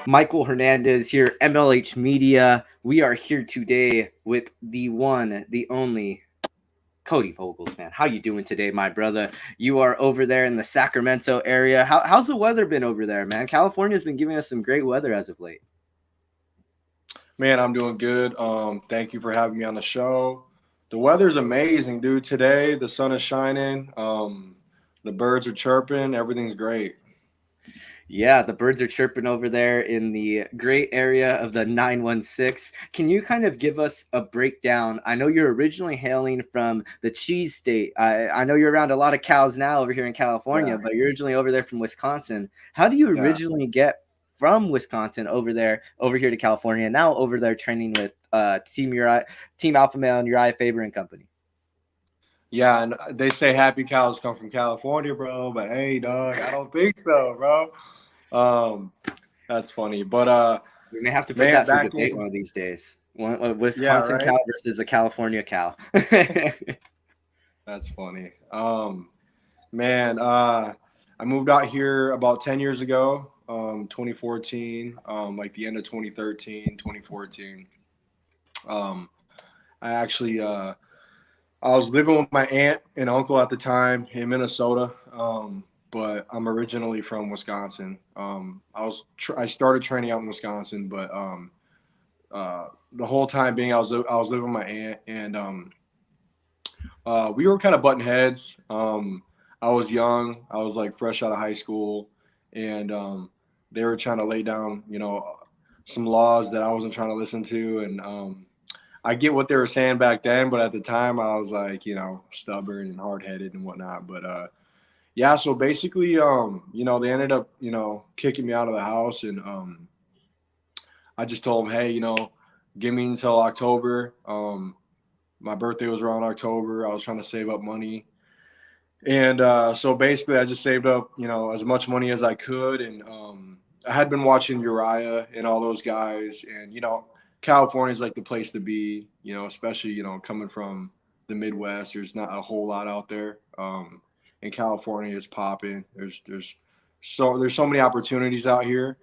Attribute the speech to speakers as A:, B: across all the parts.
A: Michael Hernandez here, MLH Media. We are here today with the one, the only Kody Vogels, man. How you doing today, my brother? You are over there in the Sacramento area. How's the weather been over there, man? California's been giving us some great weather as of late.
B: Man, I'm doing good. Thank you for having me on the show. The weather's amazing, dude. Today, the sun is shining. The birds are chirping. Everything's great.
A: Yeah, the birds are chirping over there in the great area of the 916. Can you kind of give us a breakdown? I know you're originally hailing from the cheese state. I know you're around a lot of cows now over here in California,
B: Yeah.
A: but you're originally over there from Wisconsin. How do you
B: Yeah.
A: originally get from Wisconsin over here to California, now over there training with Team Alpha Male and Uriah Faber and company?
B: Yeah, and they say happy cows come from California, bro. But hey, dog, I don't think so, bro. That's funny. But
A: We may have to put
B: man,
A: that for
B: back
A: debate
B: in
A: one of these days. A
B: yeah,
A: Wisconsin
B: right.
A: cow versus a California cow.
B: That's funny. Man, I moved out here about 10 years ago, 2014, like the end of 2013, 2014. Um, I actually I was living with my aunt and uncle at the time in Minnesota, but I'm originally from Wisconsin. I started training out in Wisconsin, but the whole time being I was living with my aunt, and we were kind of butting heads. I was young. I was like fresh out of high school, and they were trying to lay down, some laws that I wasn't trying to listen to, and I get what they were saying back then, but at the time I was like, stubborn and hard headed and whatnot. But yeah, so basically, they ended up, kicking me out of the house, and I just told them, hey, give me until October. My birthday was around October. I was trying to save up money. And so basically, I just saved up, as much money as I could. And I had been watching Uriah and all those guys. And, California is like the place to be, especially, coming from the Midwest. There's not a whole lot out there. In California, it's popping. There's so many opportunities out here.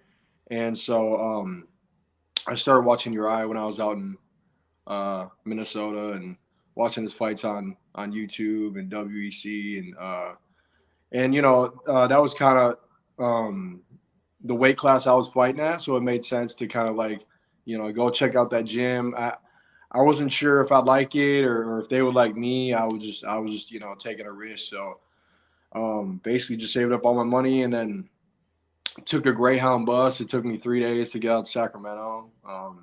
B: And so I started watching Uriah when I was out in Minnesota, and watching his fights on YouTube and WEC, and that was kind of the weight class I was fighting at, so it made sense to kind of like go check out that gym. I wasn't sure if I'd like it or if they would like me. I was just taking a risk. So basically just saved up all my money and then took a Greyhound bus. It took me 3 days to get out to Sacramento. I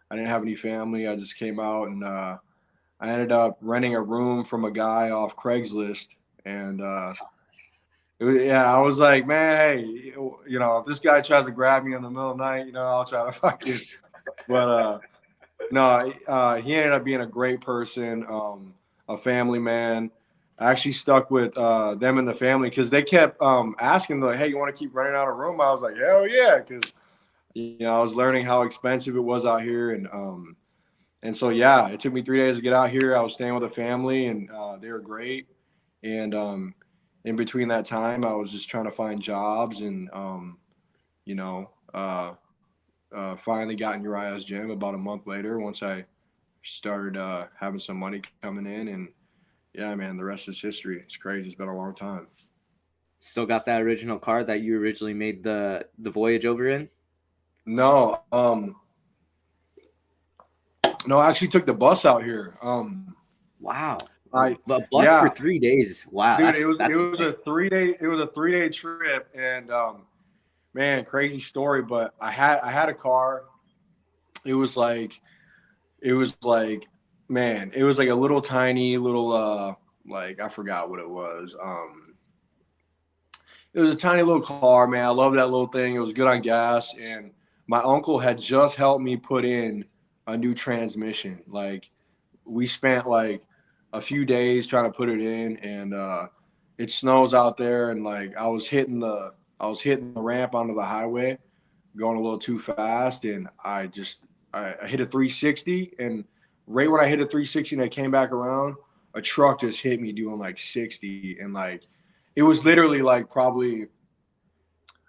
B: didn't have any family. I just came out, and I ended up renting a room from a guy off Craigslist. And I was like, man, hey, if this guy tries to grab me in the middle of the night, I'll try to fuck it. But no, he ended up being a great person, a family man. I actually stuck with them and the family because they kept asking, like, hey, you want to keep renting out a room? I was like, hell yeah, because I was learning how expensive it was out here, and so yeah, it took me 3 days to get out here. I was staying with a family, and they were great. And in between that time, I was just trying to find jobs, and finally got in Uriah's gym about a month later once I started having some money coming in, and yeah, man, the rest is history. It's crazy. It's been a long time.
A: Still got that original car that you originally made the Voyage over in?
B: No, no, I actually took the bus out here.
A: Wow.
B: I
A: The bus for
B: yeah,
A: 3 days. Wow,
B: dude, it
A: that's
B: was
A: insane.
B: a 3 day trip, and man, crazy story. But I had a car. It was like man, it was like a little tiny little like I forgot what it was. It was a tiny little car, man. I love that little thing. It was good on gas, and my uncle had just helped me put in a new transmission. Like we spent like a few days trying to put it in, and it snows out there, and like I was hitting the ramp onto the highway, going a little too fast, and I hit a 360, and right when I hit a 360 and I came back around, a truck just hit me doing like 60, and like it was literally like probably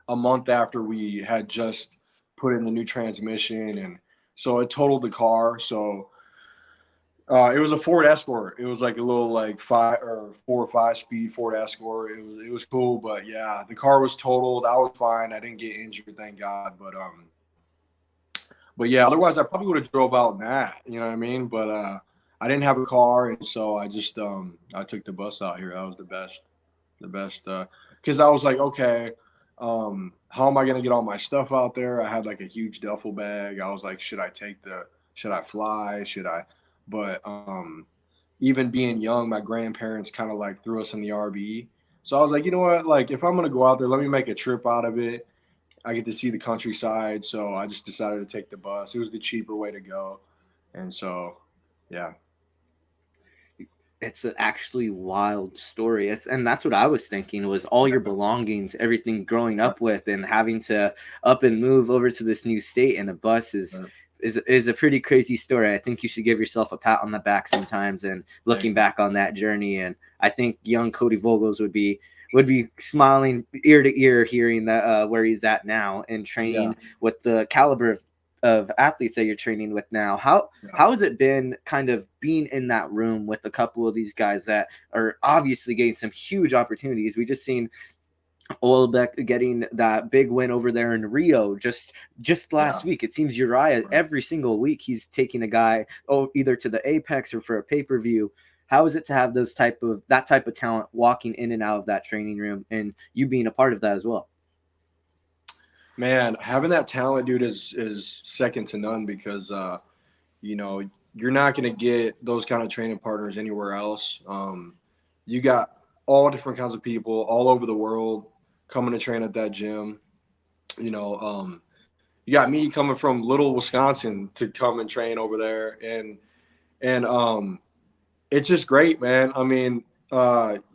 B: a month after we had just put in the new transmission, and so it totaled the car. So it was a Ford Escort. It was like a little like 4 or 5 speed Ford Escort. It was cool, but yeah, the car was totaled. I was fine. I didn't get injured, thank God. But yeah, otherwise I probably would have drove out in that. You know what I mean? But I didn't have a car, and so I just I took the bus out here. That was the best because I was like, okay, how am I gonna get all my stuff out there? I had like a huge duffel bag. I was like, should I fly? Should I? But even being young, my grandparents kind of like threw us in the RV. So I was like, you know what? Like, if I'm gonna go out there, let me make a trip out of it. I get to see the countryside, so I just decided to take the bus. It was the cheaper way to go, and so, yeah,
A: It's an actually wild story. And that's what I was thinking was all your belongings, everything growing up with, and having to up and move over to this new state in a bus is a pretty crazy story. I think you should give yourself a pat on the back sometimes and looking
B: thanks.
A: back on that journey. And I think young Kody Vogels would be smiling ear to ear hearing that where he's at now and
B: Yeah,
A: training with the caliber of athletes that you're training with now.
B: yeah,
A: How has it been kind of being in that room with a couple of these guys that are obviously getting some huge opportunities? We just seen Olbeck getting that big win over there in Rio just
B: yeah.
A: last week. It seems Uriah
B: Right.
A: every single week he's taking a guy either to the Apex or for a pay-per-view. How is it to have that type of talent walking in and out of that training room and you being a part of that as well?
B: Man, having that talent, dude, is second to none because you know, you're not going to get those kind of training partners anywhere else. You got all different kinds of people all over the world coming to train at that gym. You know, you got me coming from little Wisconsin to come and train over there, and it's just great, man. I mean,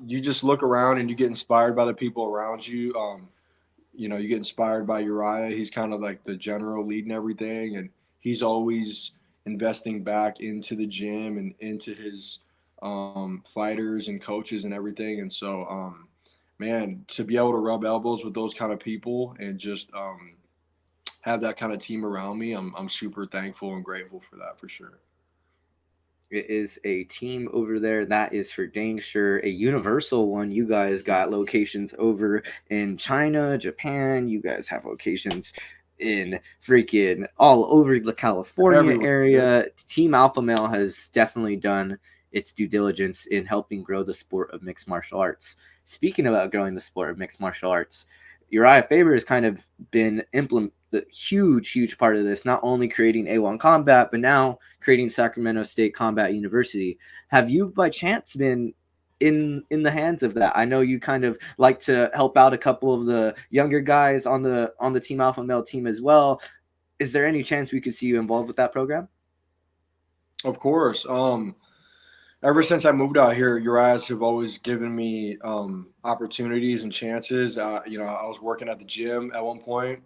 B: you just look around and you get inspired by the people around you. You get inspired by Uriah. He's kind of like the general leading everything, and he's always investing back into the gym and into his fighters and coaches and everything. And so, man, to be able to rub elbows with those kind of people and just have that kind of team around me, I'm super thankful and grateful for that for sure.
A: It is a team over there that is for dang sure a universal one. You guys got locations over in China, Japan. You guys have locations in freaking all over the California
B: Everywhere, dude.
A: area. Team Alpha Male has definitely done its due diligence in helping grow the sport of mixed martial arts. Speaking about growing the sport of mixed martial arts, Uriah Faber has kind of been implement the huge part of this, not only creating A1 Combat, but now creating Sacramento State Combat University. Have you by chance been in the hands of that? I know you kind of like to help out a couple of the younger guys on the Team Alpha Male team as well. Is there any chance we could see you involved with that program?
B: Of course. Ever since I moved out here, Uriahs have always given me opportunities and chances. I was working at the gym at one point.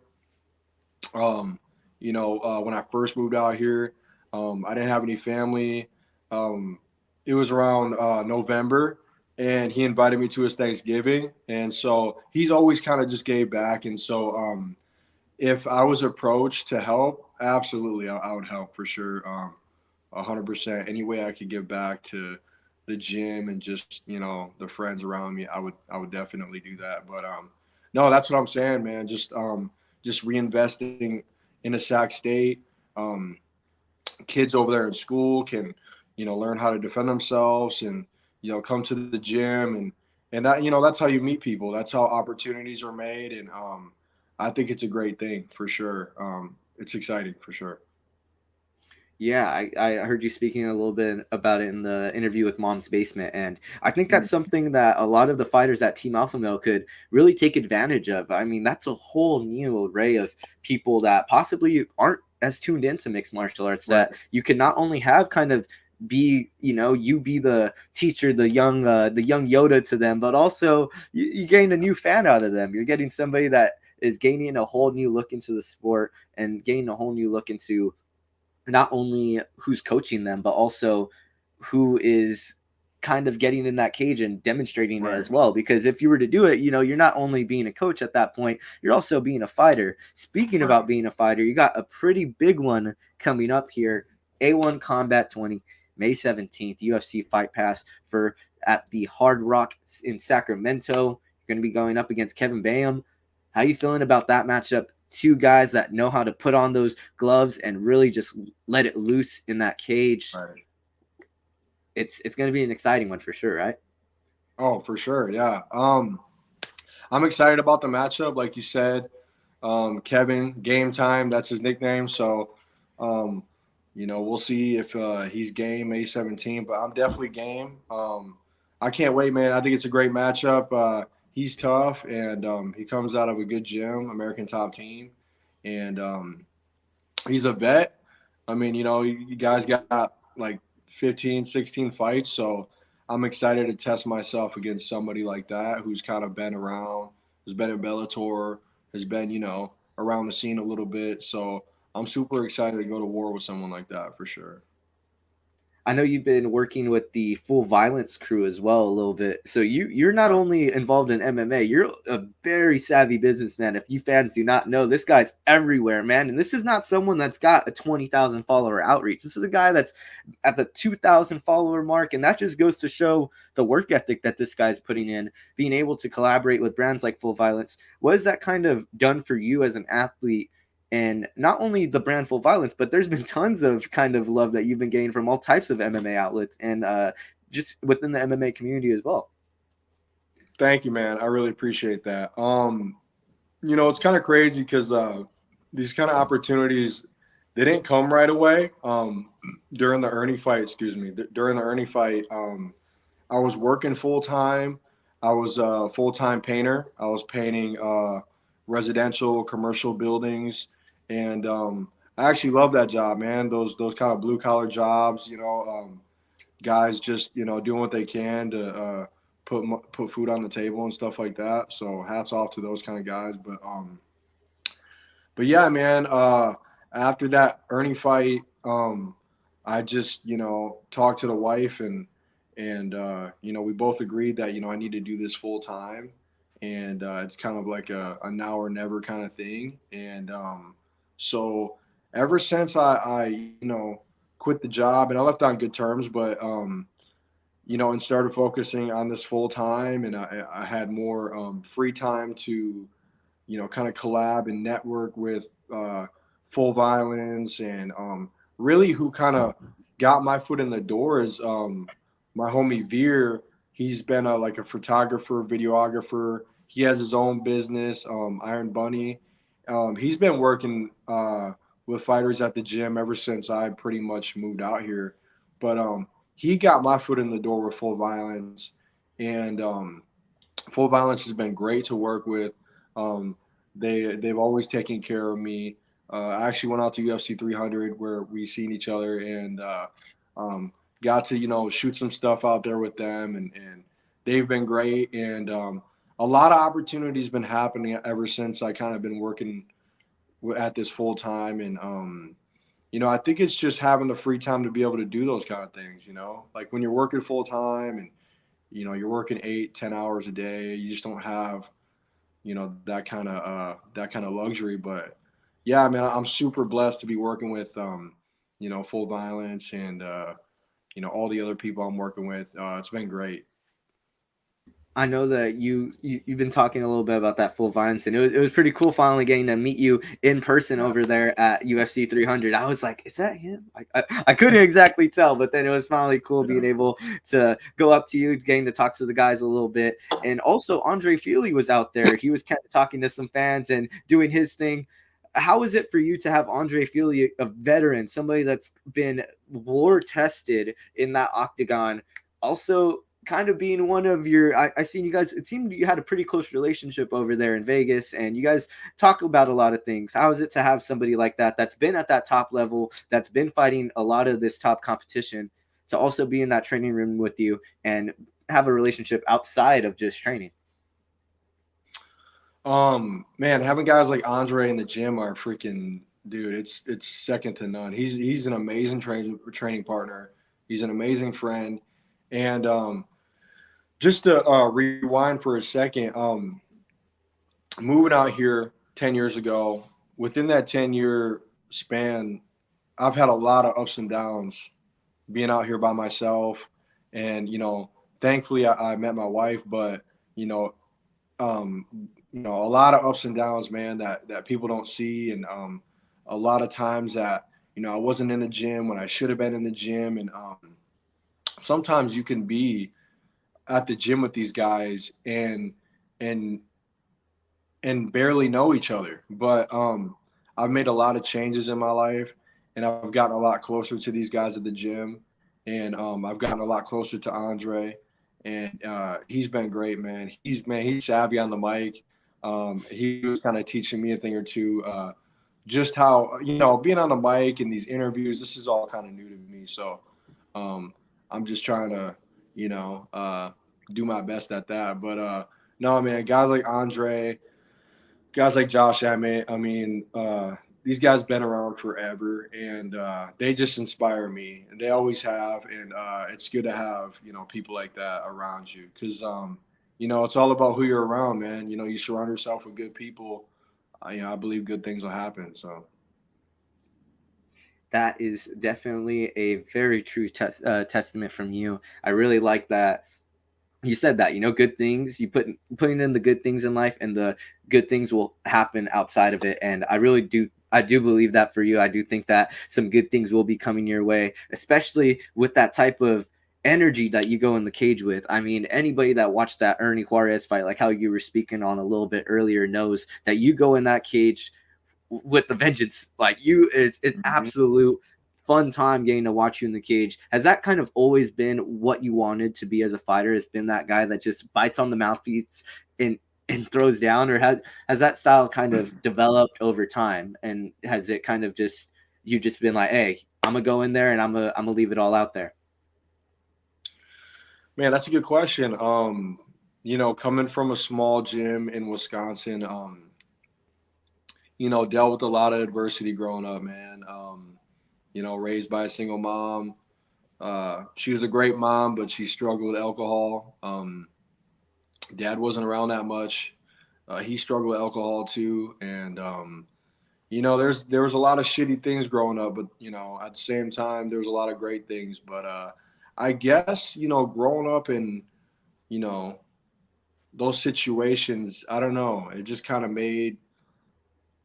B: Um, when I first moved out here, I didn't have any family. Um, it was around November, and he invited me to his Thanksgiving, and so he's always kind of just gave back. And so, if I was approached to help, absolutely, I would help for sure. 100%. Any way I could give back to the gym and just the friends around me, I would definitely do that. But no, that's what I'm saying, man. Just reinvesting in a Sac State. Um, Kids over there in school can learn how to defend themselves and come to the gym, and that's how you meet people. That's how opportunities are made, and I think it's a great thing for sure. It's exciting for sure.
A: Yeah, I heard you speaking a little bit about it in the interview with Mom's Basement, and I think that's something that a lot of the fighters at Team Alpha Male could really take advantage of. I mean, that's a whole new array of people that possibly aren't as tuned into mixed martial arts
B: Right.
A: that you can not only have kind of you be the teacher, the young Yoda to them, but also you gain a new fan out of them. You're getting somebody that is gaining a whole new look into the sport and gaining a whole new look into not only who's coaching them, but also who is kind of getting in that cage and demonstrating it
B: Right.
A: as well. Because if you were to do it, you're not only being a coach at that point, you're also being a fighter. Speaking
B: Right.
A: about being a fighter, you got a pretty big one coming up here. A1 Combat 20, May 17th, UFC Fight Pass for at the Hard Rock in Sacramento. You're going to be going up against Kevin Boehm. How you feeling about that matchup? Two guys that know how to put on those gloves and really just let it loose in that cage.
B: Right.
A: It's going to be an exciting one for sure, right?
B: Oh, for sure. Yeah. I'm excited about the matchup. Like you said, Kevin, game time, that's his nickname. So, um, we'll see if he's game May 17th, but I'm definitely game. I can't wait, man. I think it's a great matchup. He's tough, and he comes out of a good gym, American Top Team, and he's a vet. I mean, you guys got like 15, 16 fights, so I'm excited to test myself against somebody like that who's kind of been around, who's been in Bellator, has been, around the scene a little bit. So I'm super excited to go to war with someone like that for sure.
A: I know you've been working with the Full Violence crew as well a little bit. So you're not
B: Yeah.
A: only involved in MMA, you're a very savvy businessman. If you fans do not know, this guy's everywhere, man. And this is not someone that's got a 20,000 follower outreach. This is a guy that's at the 2,000 follower mark, and that just goes to show the work ethic that this guy's putting in, being able to collaborate with brands like Full Violence. What has that kind of done for you as an athlete? And not only the brand Full Violence, but there's been tons of kind of love that you've been getting from all types of MMA outlets and just within the MMA community as well.
B: Thank you, man. I really appreciate that. It's kind of crazy because these kind of opportunities, they didn't come right away. During the Ernie fight, excuse me, during the Ernie fight, I was working full time. I was a full time painter. I was painting residential, commercial buildings, and I actually love that job, man. Those kind of blue collar jobs, guys just doing what they can to put food on the table and stuff like that. So hats off to those kind of guys. But yeah, man. After that Ernie fight, I just talked to the wife and we both agreed that I need to do this full time, and it's kind of like a now or never kind of thing. And so ever since I quit the job, and I left on good terms, but and started focusing on this full time, and I had more free time to kind of collab and network with Full Violence, and really who kind of got my foot in the door is my homie Veer. He's been like a photographer, videographer. He has his own business, Iron Bunny. He's been working with fighters at the gym ever since I pretty much moved out here. But he got my foot in the door with Full Violence, and Full Violence has been great to work with. Um, they've always taken care of me. I actually went out to UFC 300 where we seen each other and um, got to shoot some stuff out there with them, and they've been great. And a lot of opportunities been happening ever since I kind of been working at this full time. And I think it's just having the free time to be able to do those kind of things. Like when you're working full time and you're working 8-10 hours a day, you just don't have that kind of luxury. But yeah, man, I'm super blessed to be working with Full Violence and all the other people I'm working with. It's been great.
A: I know that you've been talking a little bit about that Full Violence, and it was pretty cool finally getting to meet you in person
B: Yeah,
A: over there at UFC 300. I was like, is that him? I couldn't exactly tell, but then it was finally cool
B: yeah.
A: being able to go up to you, getting to talk to the guys a little bit, and also Andre Fili was out there. He was kind of talking to some fans and doing his thing. How is it for you to have Andre Fili, a veteran, somebody that's been war tested in that octagon, also kind of being one of your I seen you guys, it seemed you had a pretty close relationship over there in Vegas and you guys talk about a lot of things. How is it to have somebody like that that's been at that top level, that's been fighting a lot of this top competition, to also be in that training room with you and have a relationship outside of just training?
B: Man, having guys like Andre in the gym are freaking dude, it's second to none. He's an amazing training partner. He's an amazing friend, and just to rewind for a second, moving out here 10 years ago, within that 10-year span, I've had a lot of ups and downs being out here by myself, and thankfully I met my wife, but you know, um, a lot of ups and downs, man, that people don't see, and a lot of times that I wasn't in the gym when I should have been in the gym, and sometimes you can be at the gym with these guys and and barely know each other, but I've made a lot of changes in my life, and I've gotten a lot closer to these guys at the gym, and I've gotten a lot closer to Andre, and he's been great, man. He's savvy on the mic. He was kind of teaching me a thing or two, just how being on the mic and these interviews. This is all kind of new to me, so um, I'm just trying to you know uh, do my best at that. But no, man, guys like Andre, guys like Josh Emmett. I mean, these guys been around forever, and they just inspire me, and they always have. And it's good to have people like that around you, because it's all about who you're around, man. You surround yourself with good people. I believe good things will happen. So
A: That is definitely a very true testament from you. I really like that you said that, good things, you putting in the good things in life, and the good things will happen outside of it. And I do believe that for you. I do think that some good things will be coming your way, especially with that type of energy that you go in the cage with. I mean, anybody that watched that Ernie Juarez fight, like how you were speaking on a little bit earlier, knows that you go in that cage with the vengeance. Like it's an
B: mhm.
A: absolute fun time getting to watch you in the cage. Has that kind of always been what you wanted to be as a fighter? Has been that guy that just bites on the mouthpiece and throws down, or has that style kind of developed over time? And has it kind of just you just been like, hey, I'm gonna go in there and I'm gonna leave it all out there?
B: Man, that's a good question. Coming from a small gym in Wisconsin, dealt with a lot of adversity growing up, man. Raised by a single mom. She was a great mom, but she struggled with alcohol. Dad wasn't around that much. He struggled with alcohol too, and there was a lot of shitty things growing up, but at the same time, there was a lot of great things. But I guess growing up in you know those situations, I don't know. It just kind of made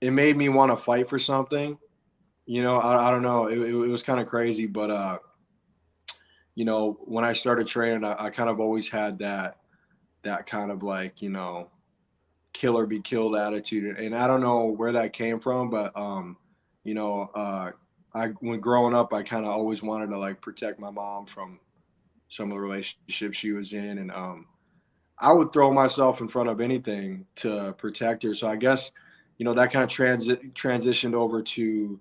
B: me want to fight for something. I don't know. It was kind of crazy, but when I started training, I kind of always had that kind of like kill or be killed attitude, and I don't know where that came from, but you know, uh, I when growing up, I kind of always wanted to like protect my mom from some of the relationships she was in, and I would throw myself in front of anything to protect her. So I guess that kind of transitioned over to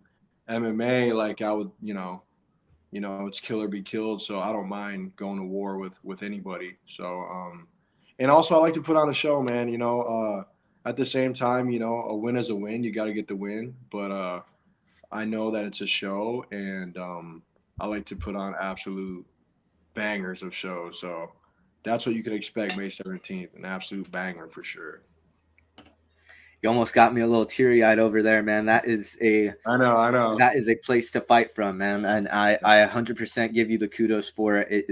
B: MMA. Like I would, it's kill or be killed. So I don't mind going to war with anybody. So and also I like to put on a show, man. At the same time, a win is a win. You got to get the win, but I know that it's a show, and I like to put on absolute bangers of shows. So that's what you can expect May 17th, an absolute banger for sure.
A: You almost got me a little teary eyed over there, man.
B: I know.
A: That is a place to fight from, man. And I 100% give you the kudos for it.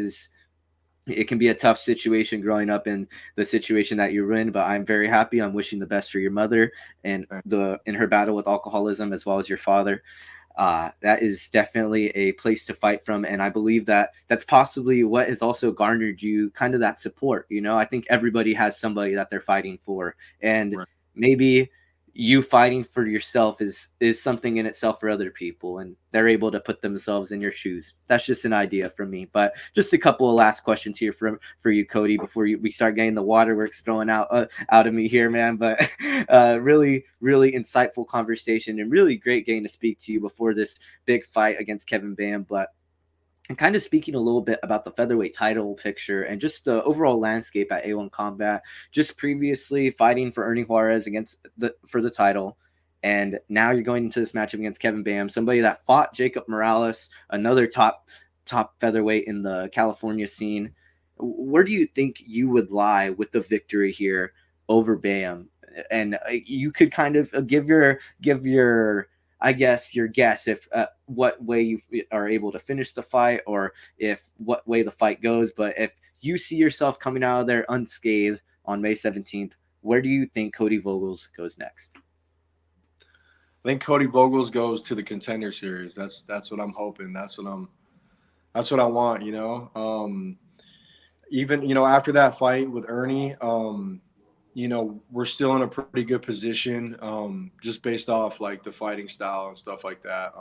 A: It can be a tough situation growing up in the situation that you're in, but I'm very happy. I'm wishing the best for your mother and the in her battle with alcoholism, as well as your father. That is definitely a place to fight from, and I believe that that's possibly what has also garnered you kind of that support. I think everybody has somebody that they're fighting for, and
B: Right.
A: maybe you fighting for yourself is something in itself for other people, and they're able to put themselves in your shoes. That's just an idea from me. But just a couple of last questions here for you, Kody, before we start getting the waterworks thrown out of me here, man. But really, really insightful conversation, and really great getting to speak to you before this big fight against Kevin Boehm. But and kind of speaking a little bit about the featherweight title picture and just the overall landscape at A1 Combat, just previously fighting for Ernie Juarez for the title, And now you're going into this matchup against Kevin Boehm, somebody that fought Jacob Morales, another top featherweight in the California scene. Where do you think you would lie with the victory here over Boehm? And you could kind of give your I guess your guess if what way you are able to finish the fight, or if what way the fight goes. But if you see yourself coming out of there unscathed on May 17th, where do you think Kody Vogels goes next?
B: I think Kody Vogels goes to the Contender Series. That's what I'm hoping. That's what I want. Even after that fight with Ernie, we're still in a pretty good position, just based off like the fighting style and stuff like that.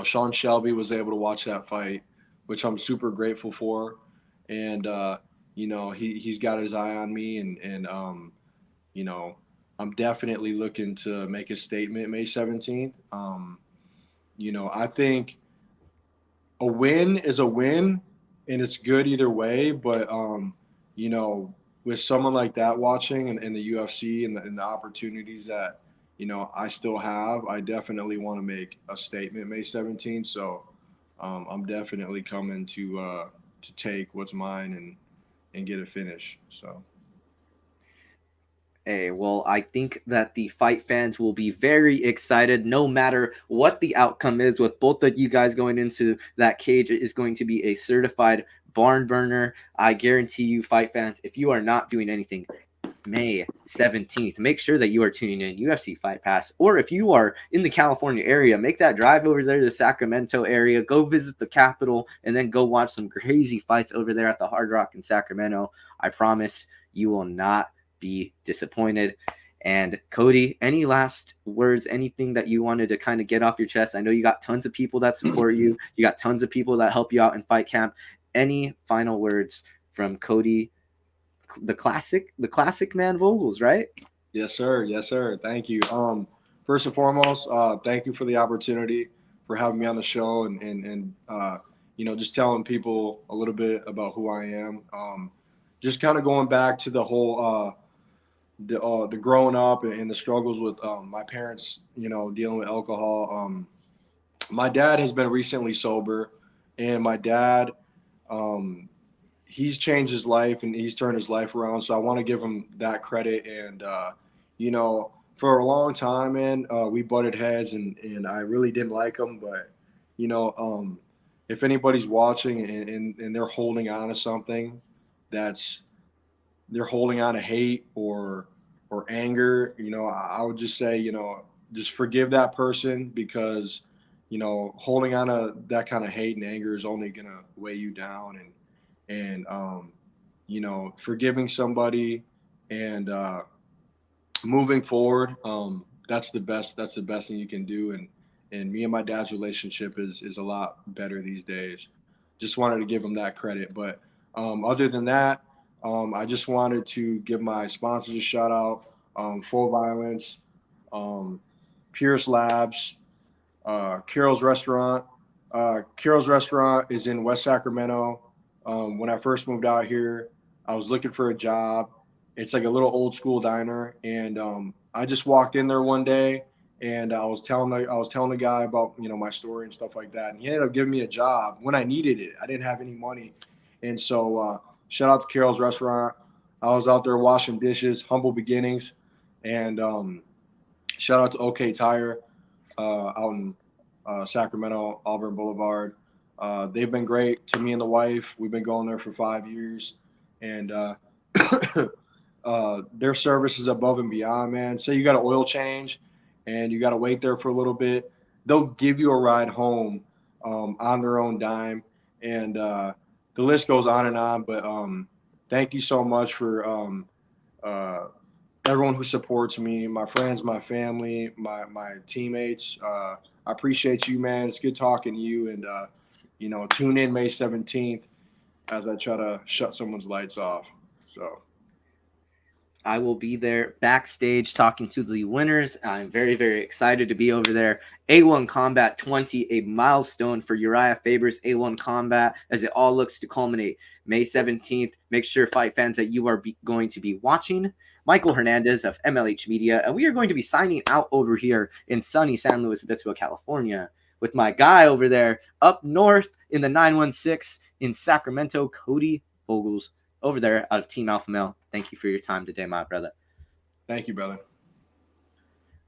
B: Sean Shelby was able to watch that fight, which I'm super grateful for, and he's got his eye on me, and you know I'm definitely looking to make a statement May 17th. I think a win is a win, and it's good either way. But with someone like that watching and the UFC and the opportunities that I still have, I definitely want to make a statement May 17th. So I'm definitely coming to take what's mine and get a finish. So.
A: Hey, well, I think that the fight fans will be very excited no matter what the outcome is, with both of you guys going into that cage. It is going to be a certified barn burner. I guarantee you, fight fans, if you are not doing anything May 17th, make sure that you are tuning in UFC Fight Pass. Or if you are in the California area, make that drive over there to the Sacramento area, go visit the capital, and then go watch some crazy fights over there at the Hard Rock in Sacramento. I promise you will not be disappointed. And Kody, any last words, anything that you wanted to kind of get off your chest? I know you got tons of people that support you. You got tons of people that help you out in fight camp. Any final words from Kody, the classic man Vogels, right?
B: Yes, sir. Yes, sir. Thank you. First and foremost, thank you for the opportunity for having me on the show and just telling people a little bit about who I am. Just kind of going back to the whole the growing up and the struggles with my parents, dealing with alcohol. My dad has been recently sober, and my dad, um, he's changed his life and he's turned his life around. So I want to give him that credit. And for a long time, man, we butted heads, and I really didn't like him. But you know, um, if anybody's watching and they're holding on to something that's they're holding on to hate or anger, I would just say, just forgive that person, because holding on to that kind of hate and anger is only gonna weigh you down. And forgiving somebody and moving forward, that's the best thing you can do. And me and my dad's relationship is a lot better these days. Just wanted to give him that credit. But other than that, I just wanted to give my sponsors a shout out: Full Violence, um, Pierce Labs, Carol's Restaurant. Carol's Restaurant is in West Sacramento. When I first moved out here, I was looking for a job. It's like a little old school diner, and I just walked in there one day, and I was telling the guy about my story and stuff like that, and he ended up giving me a job when I needed it. I didn't have any money, and so shout out to Carol's Restaurant. I was out there washing dishes, humble beginnings, and shout out to OK Tire out in Sacramento, Auburn Boulevard. They've been great to me and the wife. We've been going there for 5 years, and their service is above and beyond, man. Say you got an oil change and you got to wait there for a little bit, they'll give you a ride home on their own dime, and the list goes on and on. But thank you so much for uh, everyone who supports me, my friends, my family, my teammates. I appreciate you, man. It's good talking to you, and tune in May 17th as I try to shut someone's lights off. So.
A: I will be there backstage talking to the winners. I'm very, very excited to be over there. A1 Combat 20, a milestone for Uriah Faber's A1 Combat as it all looks to culminate May 17th. Make sure, fight fans, that you are going to be watching. Michael Hernandez of MLH Media, and we are going to be signing out over here in sunny San Luis Obispo, California, with my guy over there up north in the 916 in Sacramento, Kody Vogels, over there out of Team Alpha Male. Thank you for your time today, my brother.
B: Thank you, brother.